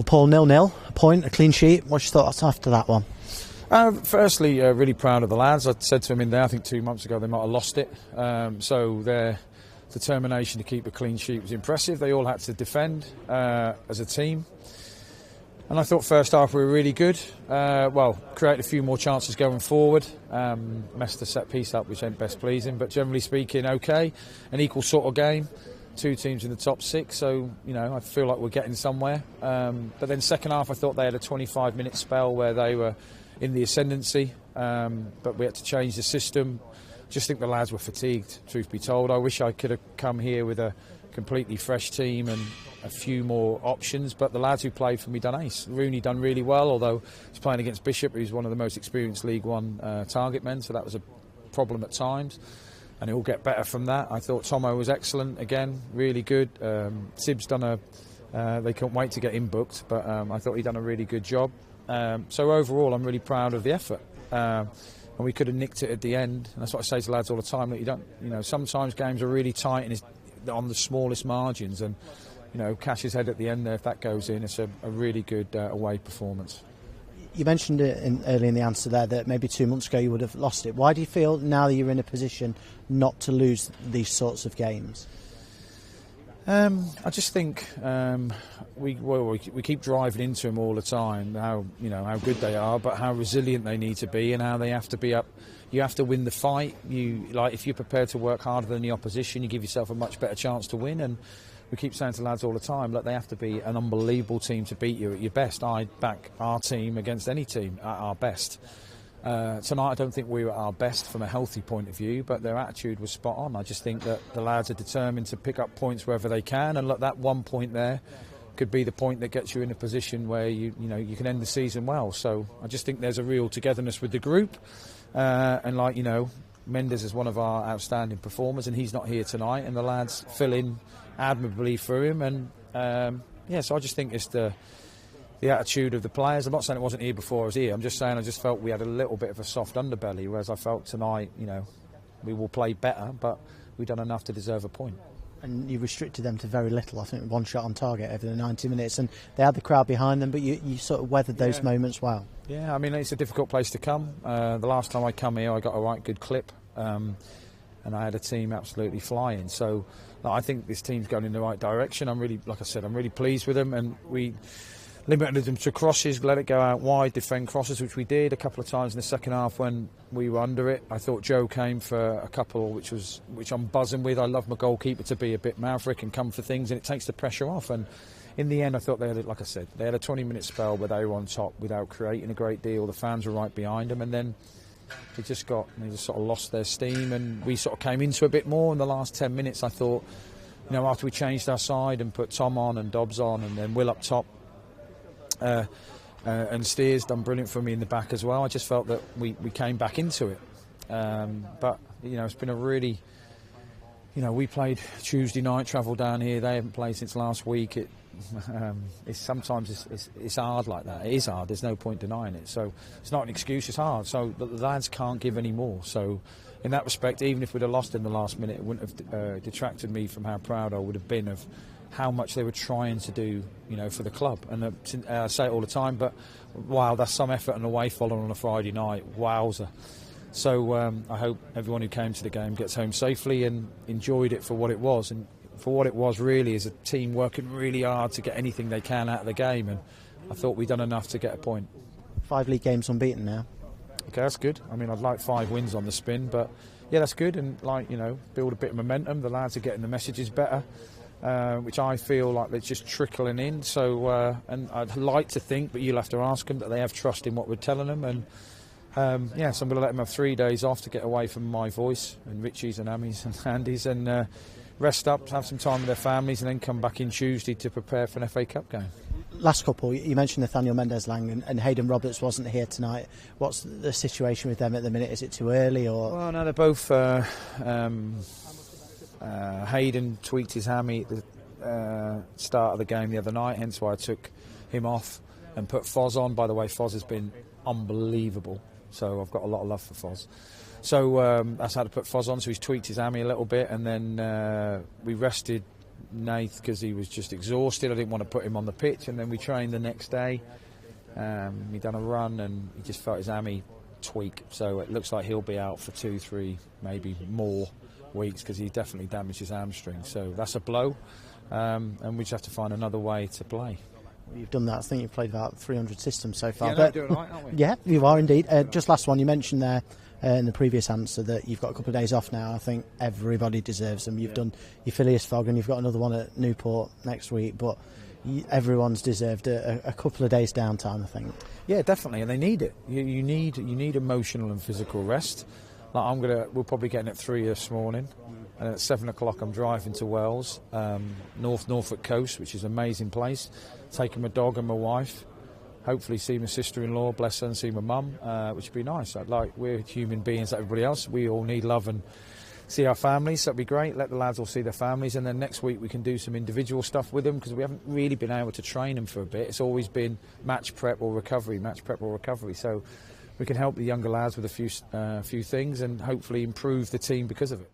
Well, Paul, 0-0, a point, a clean sheet. What's your thoughts after that one? Firstly, really proud of the lads. I said to them in there, I think 2 months ago, they might have lost it. So their determination to keep a clean sheet was impressive. They all had to defend as a team. And I thought first half we were really good. Created a few more chances going forward. Messed the set piece up, which ain't best pleasing. But generally speaking, okay. An equal sort of game. 2 teams in the top 6, so I feel like we're getting somewhere. But then second half, I thought they had a 25-minute spell where they were in the ascendancy, but we had to change the system. Just think the lads were fatigued, truth be told. I wish I could have come here with a completely fresh team and a few more options, but the lads who played for me done ace. Rooney done really well, although he's playing against Bishop, who's one of the most experienced League One target men, so that was a problem at times. And it will get better from that. I thought Tomo was excellent again, really good. Sib's done they couldn't wait to get him booked, but I thought he'd done a really good job. So overall, I'm really proud of the effort. And we could have nicked it at the end. And that's what I say to lads all the time, that you don't, sometimes games are really tight and it's on the smallest margins. And, Cash's head at the end there, if that goes in, it's a really good away performance. You mentioned it early in the answer there that maybe 2 months ago you would have lost it. Why do you feel now that you're in a position not to lose these sorts of games? I just think we keep driving into them all the time. How good they are, but how resilient they need to be, and how they have to be up. You have to win the fight. If you're prepared to work harder than the opposition, you give yourself a much better chance to win. And we keep saying to lads all the time, look, they have to be an unbelievable team to beat you at your best. I back our team against any team at our best. Tonight I don't think we were at our best from a healthy point of view, but their attitude was spot on. I just think that the lads are determined to pick up points wherever they can, and look, that 1 point there could be the point that gets you in a position where you can end the season well. So I just think there's a real togetherness with the group, and Mendes is one of our outstanding performers, and he's not here tonight, and the lads fill in admirably for him. And so I just think it's the attitude of the players. I'm not saying it wasn't here before I was here. I'm just saying I just felt we had a little bit of a soft underbelly, whereas I felt tonight, we will play better, but we've done enough to deserve a point. And you restricted them to very little. I think 1 shot on target over the 90 minutes, and they had the crowd behind them, but you sort of weathered those moments well. Yeah, I mean, it's a difficult place to come. The last time I come here, I got a right good clip, and I had a team absolutely flying. So I think this team's going in the right direction. I'm really pleased with them, and we limited them to crosses, let it go out wide, defend crosses, which we did a couple of times in the second half when we were under it. I thought Joe came for a couple, which I'm buzzing with. I love my goalkeeper to be a bit maverick and come for things, and it takes the pressure off. And in the end, I thought they had a 20-minute spell where they were on top without creating a great deal. The fans were right behind them, and then they just sort of lost their steam, and we sort of came into a bit more in the last 10 minutes. I thought, after we changed our side and put Tom on and Dobbs on and then Will up top, and Steers done brilliant for me in the back as well. I just felt that we came back into it. But it's been a really, we played Tuesday night, travelled down here. They haven't played since last week. Sometimes it's hard like that. It is hard. There's no point denying it. So it's not an excuse. It's hard. So the lads can't give any more. So in that respect, even if we'd have lost in the last minute, it wouldn't have detracted me from how proud I would have been of how much they were trying to do, for the club. And I say it all the time, but wow, that's some effort and away following on a Friday night. Wowza. So I hope everyone who came to the game gets home safely and enjoyed it for what it was. And for what it was really is a team working really hard to get anything they can out of the game. And I thought we'd done enough to get a point. 5 league games unbeaten now. Okay, that's good. I mean, I'd like 5 wins on the spin, but yeah, that's good. And build a bit of momentum. The lads are getting the messages better. Which I feel like they're just trickling in. So, and I'd like to think, but you'll have to ask them, that they have trust in what we're telling them. And so I'm going to let them have 3 days off to get away from my voice and Richie's and Ammy's and Andy's, and rest up, have some time with their families, and then come back in Tuesday to prepare for an FA Cup game. Last couple, you mentioned Nathaniel Mendez-Lang and Hayden Roberts wasn't here tonight. What's the situation with them at the minute? Is it too early or? Well, no, they're both. Hayden tweaked his hammy at the start of the game the other night, hence why I took him off and put Foz on. By the way, Foz has been unbelievable, so I've got a lot of love for Foz. So that's how to put Foz on, so he's tweaked his hammy a little bit, and then we rested Nath because he was just exhausted. I didn't want to put him on the pitch, and then we trained the next day. He done a run and he just felt his hammy tweak, so it looks like he'll be out for 2, 3, maybe more weeks because he definitely damaged his hamstring. So that's a blow, and we just have to find another way to play. You've done that. I think you've played about 300 systems so far. Yeah, no, doing right, aren't we? Yeah, you are indeed. Just last one, you mentioned there in the previous answer that you've got a couple of days off now. I think everybody deserves them. You've done your Phileas Fogg and you've got another one at Newport next week, but everyone's deserved a couple of days downtime, I think. Yeah, definitely, and they need it. You need emotional and physical rest. Like we're probably getting at 3 this morning, and at 7 o'clock I'm driving to Wales, Norfolk coast, which is an amazing place. Taking my dog and my wife. Hopefully see my sister-in-law, bless her, and see my mum, which would be nice. We're human beings like everybody else. We all need love and see our families, so that'd be great. Let the lads all see their families, and then next week we can do some individual stuff with them because we haven't really been able to train them for a bit. It's always been match prep or recovery, so we can help the younger lads with a few things and hopefully improve the team because of it.